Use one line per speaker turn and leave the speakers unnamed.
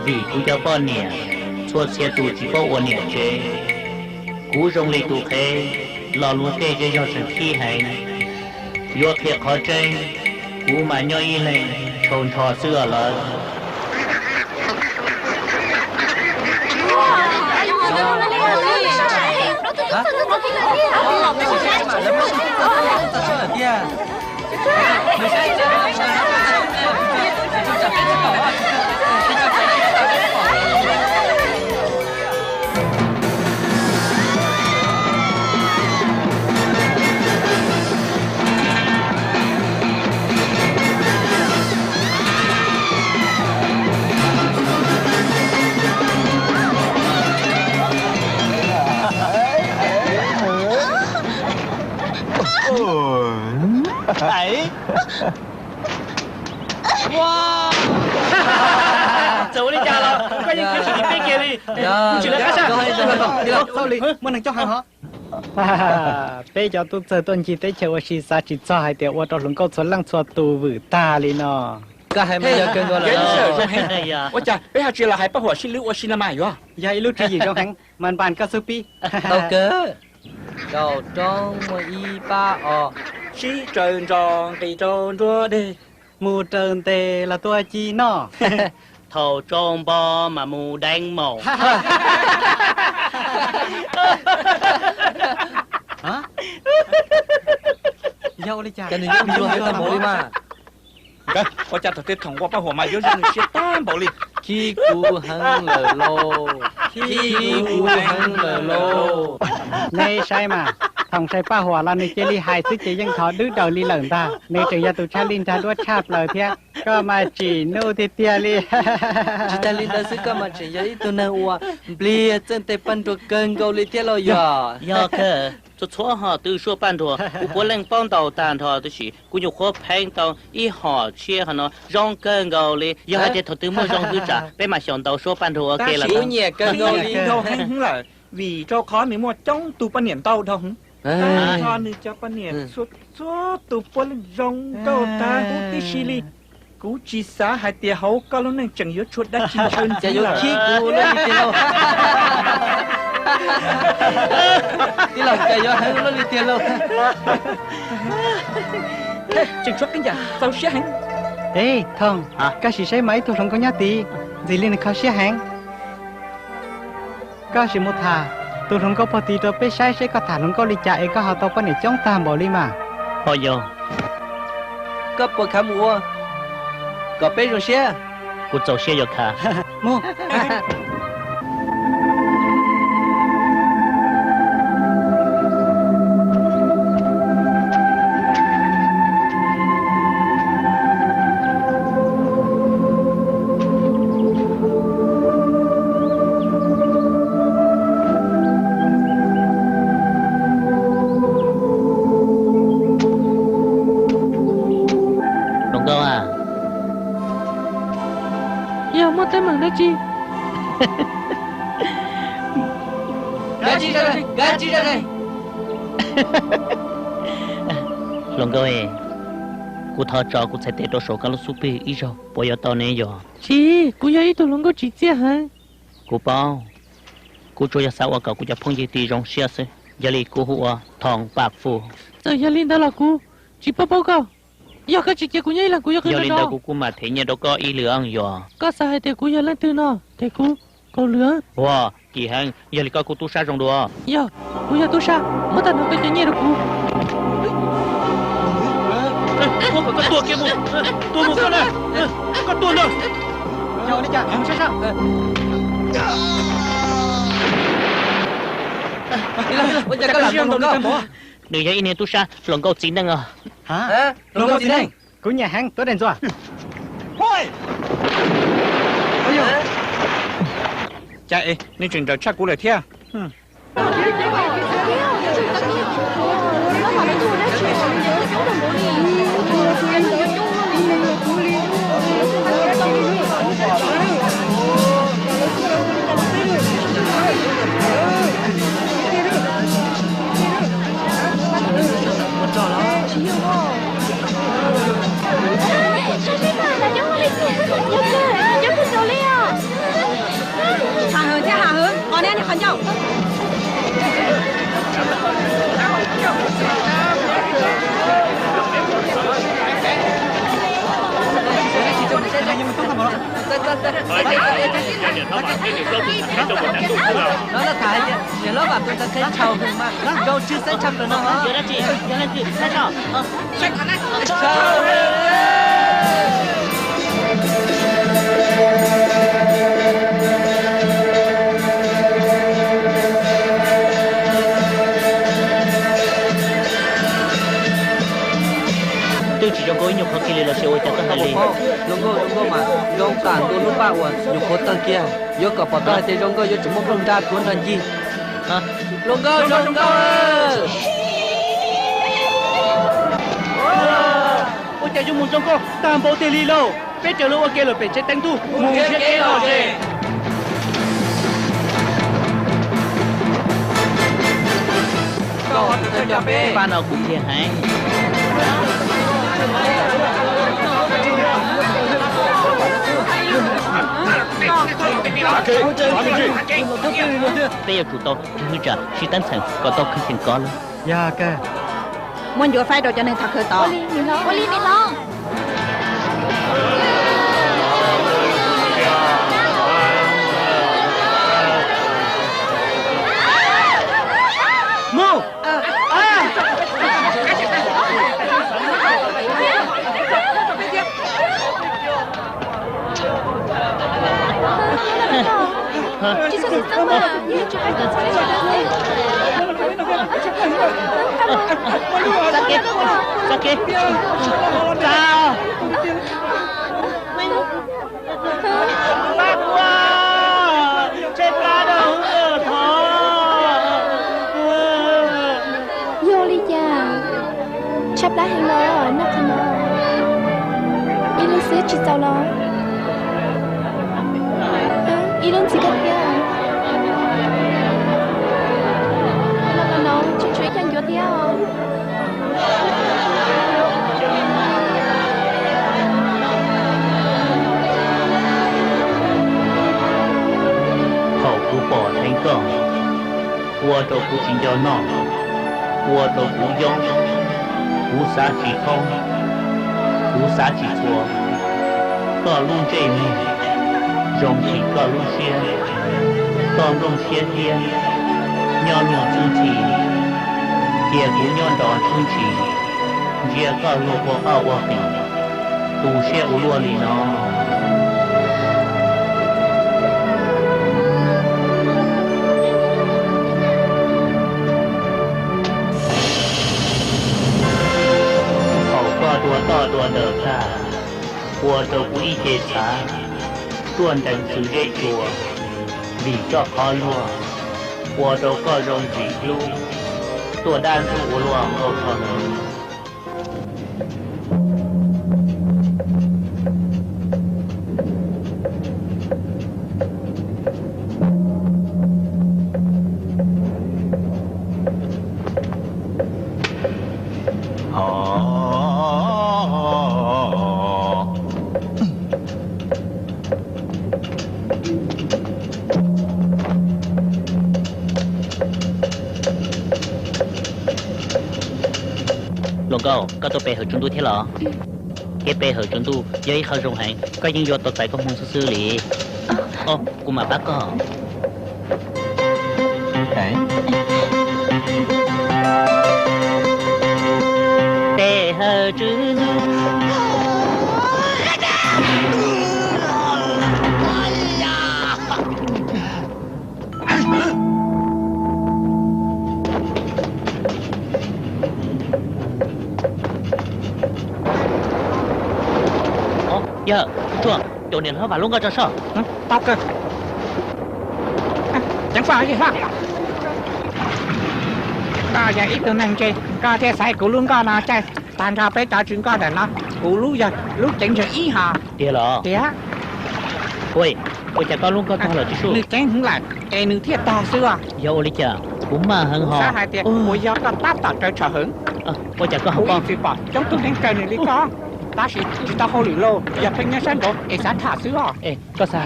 vì cú cho bao nè chua xe tù chỉ bao ổn nè chế cú rong lấy tù khé lò luôn tê cho do sự thi hành vô thiệt khó chơi cú mà nhoi y lên trồn thò xưa là
ấy wow
走你家了，快点开始你背给你，起来看下，đi
đâu sao đi muốn thằng cho hàng hả
bây giờ tôi chờ tuần chỉ tới chờ我是啥只做还得我到龙沟村浪做杜武大哩呢
cả hai mấy giờ cơn gọi là
đây à
我讲，别下去了还不火，心里我心里买哟。
giờ lúc chỉ gì trong hàng mình bàn cao su pi
đâu cơ đầu trong một y ba ọ
西正中地中着的，
mù trơn tê là tôi chi nó
thầu tròn bò mà mù đánh màu
hả dâu đi cha
cho nên những người ta mỗi mà
看我家头的同我把火买有人些担保哩，
khi cú hăng lờ lô khi cú hăng lờ lô
này sai mà thằng sai paหัวเราในเจลีหายซึ่งจะยังถอดดื้อเดาลีหลังตาในจังยาตุชาลินทาด้วยชาบเลยเพียก็มาจีโน่ที่เตียลี
chỉ ta linh đã sức cơ mà chỉ giấy tôi nêu à blia chân tay pan thuộc cơn gầu li thế lo giờ
do cơ cho chúa họ từ số ban thua cú bố lên bom tàu tàn thọ tôi chỉ cú nhục khó phanh tàu y họ chia họ nó rong cơn gầu li do hai thọ từ mua rong cứ trả bé mà chọn tàu số ban thua ok là
xíu nhẹ cơn gầu li
đâu hăng là vì cho khó mình mua trong tủ pan niệm tàu đâu hứng. Cho nên cho pan niệm suốt suốt tủ pan rong tàu ta cú tí xí li, cú chỉ xá hai tia hậu cao lúc này chẳng yếu chuột đã chín chân
chả yếu khí cú lên đi đâu đi lòng chả yếu hăng lên đi tiền đâu
chẳng chuột cái gì sao xé hăng
ê thằng cái gì sai mấy tôi không có nhát tí gì lên khó xé hàng có gì một thà tôi không có bỏ tí tôi biết sai sẽ có thà không có đi chạy có họ tao có để chống tam bỏ đi mà
họ vô
có bộ khám mua có bé rồi xe
cú走些有卡
mua
đồng câu à
giờ mua tới mừng đó chi
gà chi ra đây
đồng câu ấy cú thọ trò cú sẽ tết đồ số cao lúc supi ít rồi bây giờ tao này rồi
chi cú giờ ít tụi nó có chỉ chia hả
cú bao cú cho sao ở cậu cú cho phong gì thì rong xia xí giờ li cú hùa thòng bạc phù
giờ giờ linh đó là cú chỉ bao bao cao giờ cái chỉ kia cú nhảy là cú giờ cái
giờ li
đó
đâu cú mà thấy nhà đâu có ý lượng rồi
có sao hay thì cú giờ lên từ nó thì cú có lửa
wow kỳ hăng giờ li có cú tu sa rong đùa
giờ cú giờ tu sa mất tao nó cái nhảy được cú
có tua kia một tua một con này có tua nữa
nhau đi cha không sao sao
bây giờ có làm không có
đừng cho in tu sa lòng câu chín đang à
hả
luôn có gì đây
cú nhà hàng tôi đèn rồi
chạy nên chừng đợi chắc cú lại theo
Sao thế mà là cháu ơi, cháu cứ đồ lên à. bỏ nè, khỏi nhau.
Nó là thải để nó vào tôi ta thấy chầu mà đâu chưa sẽ chăm được nó hả?
Giờ đó chị, giờ lên chị, sao sao? Tôi chỉ trong gói nhục họ kia là sẽ ôi chắc có hai liền.
Long mà, long cản tôi lúc bao à, nhục khó tăng kia, nhớ cả bảo tôi thì long go nhớ chúng một long ra cuốn làm gì? Hả? Long go.
Ôi trời dùng một trong cô, tam bộ tê li lô, bé chờ lâu ok rồi bé chết đánh tu, một chết kế rồi gì?
Phan nào cũng thiệt hả? Bây giờ tụi tôi hư trả khi tấn thành có tôi khi thành con luôn.
Dạ cơ.
Muốn vừa phải đồ cho nên thật hơi to. Ô Ly đi lo.
Mô!
Chị sao sao mà?
Sakit. Sao? Bác quá! Chết cá đâu ở thó.
Vô đi cha. Chắp lá hàng lo ở nắp thân lo. Ý luôn xếp chị tao lo. Ý luôn chỉ cần kia. Nó chị chuối chân vô theo.
Khẩu của bỏ thành công. Qua đầu của chính cho nó. Qua đầu của giống. Của xã chỉ không. Của xã chỉ thua. Có luôn chạy mình. Rồng chỉ có luôn xe. Còn rồng xe thiên. Nhon luôn chung chỉ. Kia cũng nhon đòn chung chỉ. Kia có luôn có ảo hoa hình. Tù xe u lua lì nó. Đua đỡ cả, của đầu quý chế xá, tuần đánh sự dễ chùa, vì cho khó lùa, của đầu có rồng chỉ lưu, tuần đan dụ lùa ngô khó nở. Có tôi bè hợp chúng tôi thế lọ. Cái bè hợp chúng tôi với khâu rồng hàng có những do tôi phải có môn sư lì. Ô, cô mà bác có. Đấy. Bè hợp chúng dạ, thưa, chỗ này nó vào luôn cho sao?
Tao cơ. Chẳng phải gì hả? Có giờ ít tụi năng chơi, có thể sai cụ luôn có nào chơi. Tàn ra bé trả chuyện có để nó. Cụ lúc giờ, lúc chẳng cho ý hả?
Tìa lọ.
Tìa.
Ôi, cô chả có luôn có là chứ số.
Nữ chẳng không lại, cái nữ thiết to xưa.
Dạ ô lý chả, cũng mà hân hò.
Sao hai tiền, cô do ta tát tạt trời trở hứng.
Cô chả có học con.
Ôi, bỏ, trong tôi đến trời này lý có. Ta chỉ ta hô lì lô, giờ phải nhớ sáng đó, em sẽ thả xứ hả?
Ê, có sao